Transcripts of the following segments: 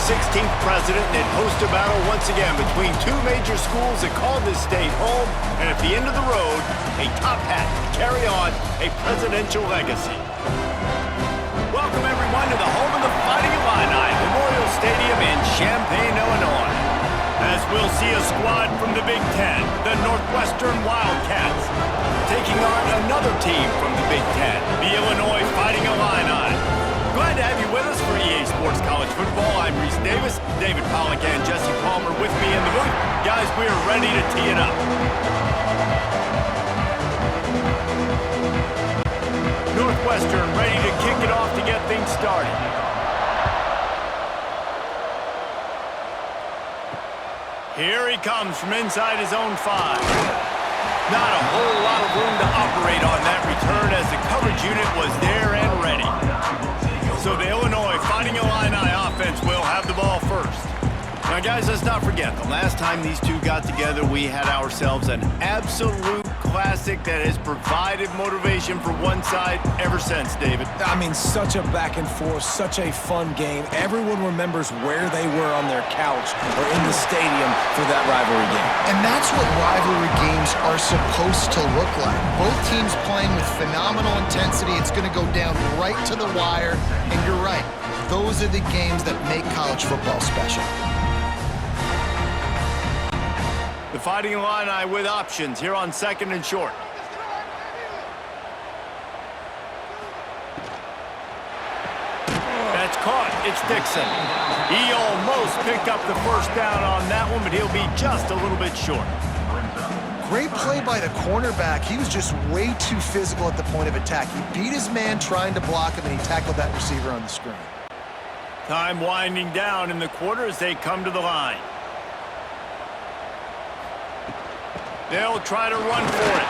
16th president, and it hosts a battle once again between two major schools that call this state home, and at the end of the road, a top hat to carry on a presidential legacy. Welcome, everyone, to the home of the Fighting Illini, Memorial Stadium in Champaign, Illinois. As we'll see a squad from the Big Ten, the Northwestern Wildcats, taking on another team from the Big Ten, the Illinois Fighting Illini. Glad to have you with us for EA Sports College Football. I'm Reese Davis, David Pollack and Jesse Palmer with me in the booth. Guys, we are ready to tee it up. Northwestern ready to kick it off to get things started. Here he comes from inside his own 5. Not a whole lot of room to operate on that return as the coverage unit was there and ready. So the Illinois Fighting Illini offense will have the ball first. Now, guys, let's not forget, the last time these two got together, we had ourselves an absolute classic that has provided motivation for one side ever since, David. I mean, such a back and forth, such a fun game. Everyone remembers where they were on their couch or in the stadium for that rivalry game. And that's what rivalry games are supposed to look like. Both teams playing with phenomenal intensity. It's going to go down right to the wire. And you're right, those are the games that make college football special. The Fighting Illini with options here on 2nd and short. That's caught. It's Dixon. He almost picked up the first down on that one, but he'll be just a little bit short. Great play by the cornerback. He was just way too physical at the point of attack. He beat his man trying to block him, and he tackled that receiver on the screen. Time winding down in the quarter as they come to the line. They'll try to run for it.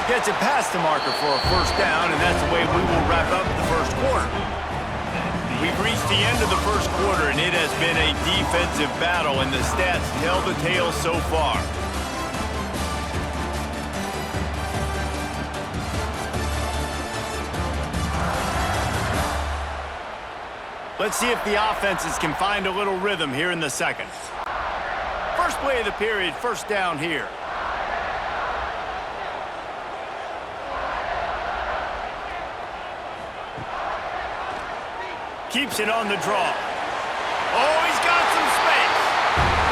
Gets it past the marker for a first down, and that's the way we will wrap up the first quarter. We've reached the end of the first quarter, and it has been a defensive battle, and the stats tell the tale so far. Let's see if the offenses can find a little rhythm here in the second. First play of the period, first down here. Keeps it on the draw. Oh, he's got some space.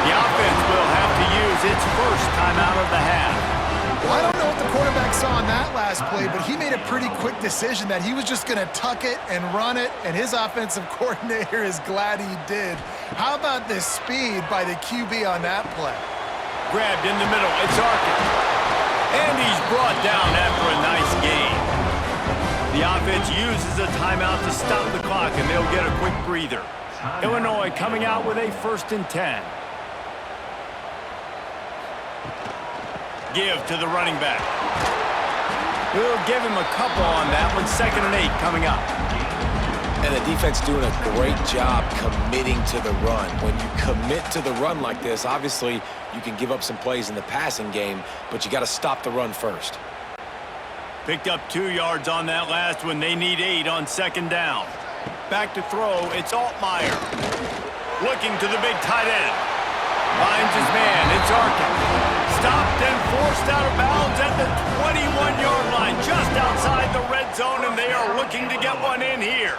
The offense will have to use its first timeout of the half. Well, I don't know what the quarterback saw on that last play, but he made a pretty quick decision that he was just going to tuck it and run it, and his offensive coordinator is glad he did. How about this speed by the QB on that play? Grabbed in the middle, it's Arkin. And he's brought down after a nice gain. The offense uses a timeout to stop the clock, and they'll get a quick breather. Illinois coming out with a 1st and 10. Give to the running back. We'll give him a couple on that one. 2nd and 8 coming up. And the defense doing a great job committing to the run. When you commit to the run like this, obviously you can give up some plays in the passing game, but you got to stop the run first. Picked up 2 yards on that last one. They need 8 on 2nd down. Back to throw. It's Altmaier. Looking to the big tight end. Finds his man. It's Arkin. Stopped and forced out of bounds at the 21-yard line, just outside the red zone, and they are looking to get one in here.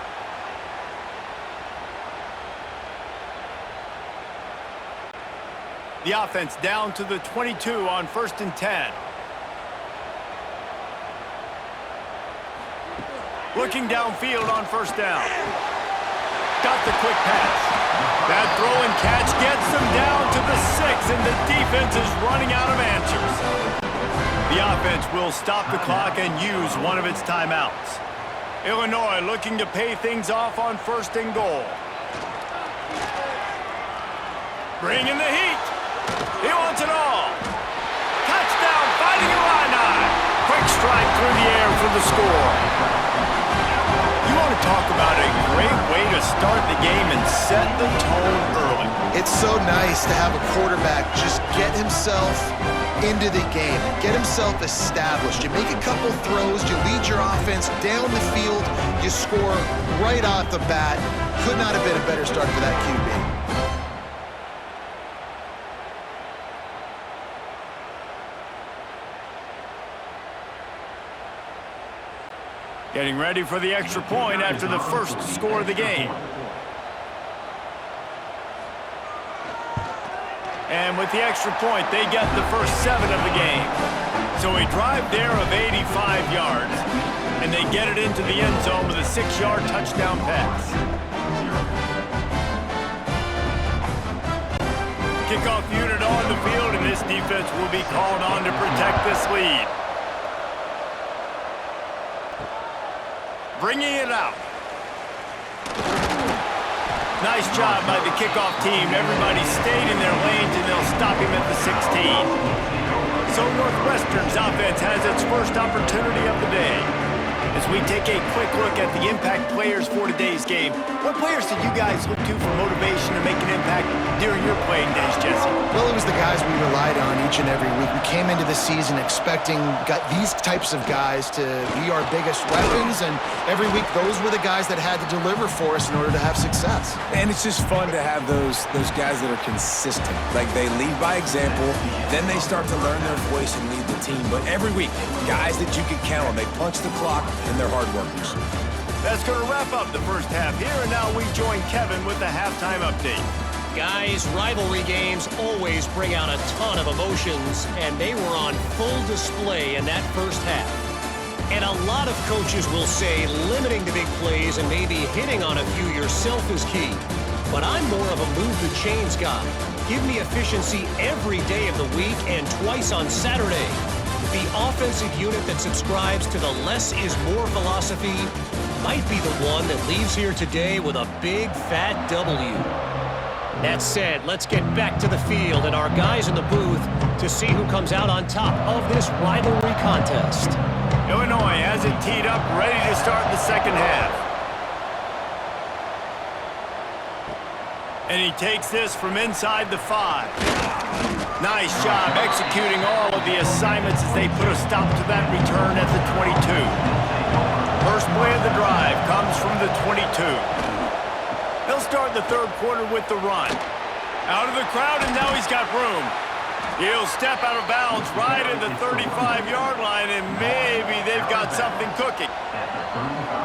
The offense down to the 22 on 1st and 10. Looking downfield on 1st down. Got the quick pass. That throw and catch gets them down to the 6, and the defense is running out of answers. The offense will stop the clock and use one of its timeouts. Illinois looking to pay things off on 1st and goal. Bringing the heat. He wants it all. Touchdown, Fighting Illini. Quick strike through the air for the score. You want to talk about a great way to start the game and set the tone early. Illinois. It's so nice to have a quarterback just get himself into the game, get himself established. You make a couple throws, you lead your offense down the field, you score right off the bat. Could not have been a better start for that QB. Getting ready for the extra point after the first score of the game. And with the extra point, they get the first 7 of the game. So a drive there of 85 yards, and they get it into the end zone with a 6-yard touchdown pass. Kickoff unit on the field, and this defense will be called on to protect this lead. Bringing it out. Nice job by the kickoff team. Everybody stayed in their lanes, and they'll stop him at the 16. So Northwestern's offense has its first opportunity of the day. As we take a quick look at the impact players for today's game, what players did you guys look to for motivation to make an impact during your playing days, Jesse? Well, it was the guys we relied on each and every week. We came into the season expecting these types of guys to be our biggest weapons, and every week those were the guys that had to deliver for us in order to have success. And it's just fun to have those guys that are consistent. Like, they lead by example, then they start to learn their voice and lead the team. But every week, guys that you can count on, they punch the clock, and they're hard workers. That's going to wrap up the first half here, and now we join Kevin with the halftime update. Guys, rivalry games always bring out a ton of emotions, and they were on full display in that first half. And a lot of coaches will say limiting the big plays and maybe hitting on a few yourself is key. But I'm more of a move the chains guy. Give me efficiency every day of the week and twice on Saturday. The offensive unit that subscribes to the less is more philosophy might be the one that leaves here today with a big fat W. That said, let's get back to the field and our guys in the booth to see who comes out on top of this rivalry contest. Illinois has it teed up, ready to start the second half. And he takes this from inside the 5. Nice job executing all of the assignments as they put a stop to that return at the 22. First play of the drive comes from the 22. They'll start the third quarter with the run. Out of the crowd, and now he's got room. He'll step out of bounds right at the 35-yard line, and maybe they've got something cooking.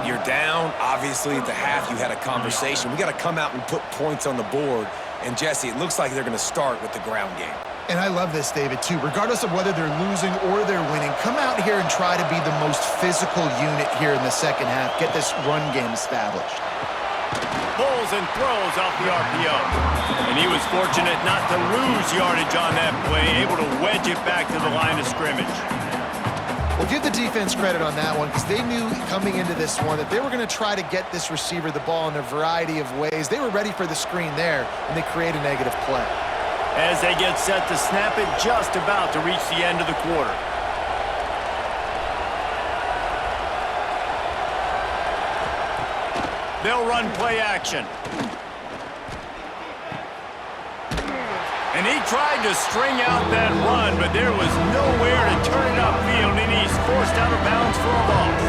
You're down. Obviously, at the half, you had a conversation. We got to come out and put points on the board. And, Jesse, it looks like they're going to start with the ground game. And I love this, David, too. Regardless of whether they're losing or they're winning, come out here and try to be the most physical unit here in the second half. Get this run game established. Pulls and throws off the RPO. And he was fortunate not to lose yardage on that play, able to wedge it back to the line of scrimmage. Well, give the defense credit on that one because they knew coming into this one that they were going to try to get this receiver the ball in a variety of ways. They were ready for the screen there, and they create a negative play. As they get set to snap it, just about to reach the end of the quarter. They'll run play action. And he tried to string out that run, but there was nowhere to turn it upfield, and he's forced out of bounds for a loss.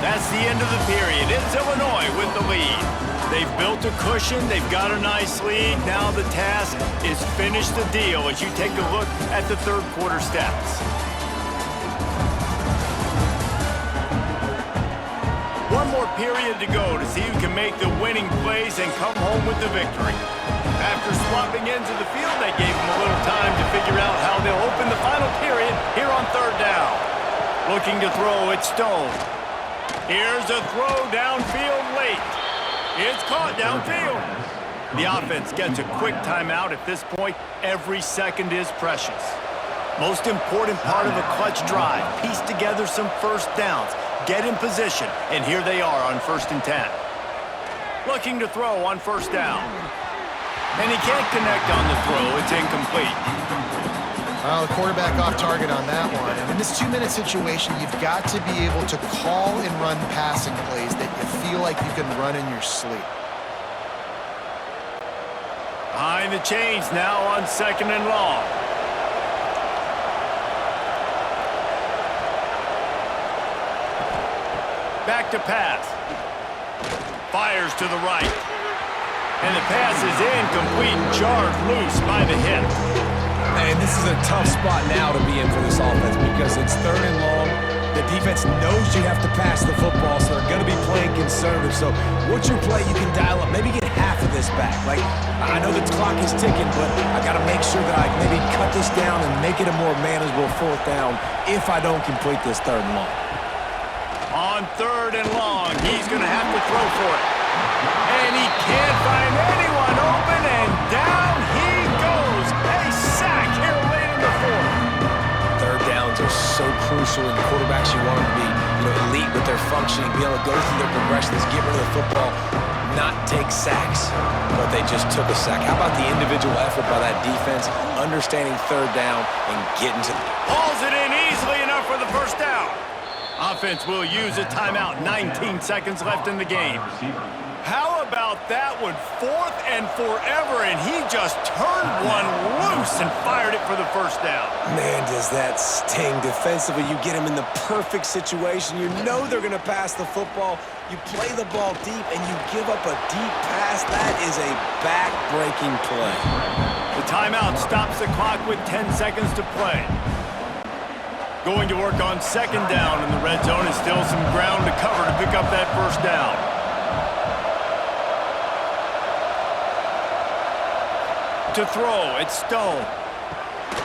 That's the end of the period. It's Illinois with the lead. They've built a cushion. They've got a nice lead. Now the task is finish the deal as you take a look at the third quarter stats. One more period to go to see who can make the winning plays and come home with the victory. After swapping ends of the field, they gave them a little time to figure out how they'll open the final period here on third down. Looking to throw, it's Stone. Here's a throw downfield late. It's caught downfield. The offense gets a quick timeout. At this point, every second is precious. Most important part of a clutch drive, piece together some first downs. Get in position, and here they are on 1st and 10. Looking to throw on first down. And he can't connect on the throw. It's incomplete. Well, the quarterback off target on that one. And in this 2-minute situation, you've got to be able to call and run passing plays that you feel like you can run in your sleep. Behind the chains now on 2nd and long. Back to pass. Fires to the right. And the pass is incomplete, jarred loose by the hip. And this is a tough spot now to be in for this offense because it's 3rd and long. The defense knows you have to pass the football, so they're going to be playing conservative. So what's your play you can dial up? Maybe get half of this back. Like, I know the clock is ticking, but I got to make sure that I maybe cut this down and make it a more manageable 4th down if I don't complete this 3rd and long. On 3rd and long, he's going to have to throw for it. And he can't find anyone open, and down he goes. A sack here late in the 4th. 3rd downs are so crucial, and quarterbacks, you want them to be, elite with their functioning, be able to go through their progressions, get rid of the football, not take sacks, but they just took a sack. How about the individual effort by that defense, understanding 3rd down and getting to Hauls it in easily enough for the 1st down. Offense will use a timeout. 19 seconds left in the game. How about that one? 4th and forever, and he just turned one loose and fired it for the 1st down. Man, does that sting defensively. You get him in the perfect situation. You know they're going to pass the football. You play the ball deep, and you give up a deep pass. That is a back-breaking play. The timeout stops the clock with 10 seconds to play. Going to work on 2nd down in the red zone, and still some ground to cover to pick up that 1st down. To throw, it's Stone.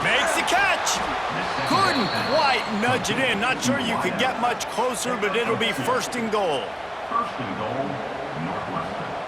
Makes the catch. Couldn't quite nudge it in. Not sure you could get much closer, but it'll be 1st and goal. 1st and goal, Northwestern.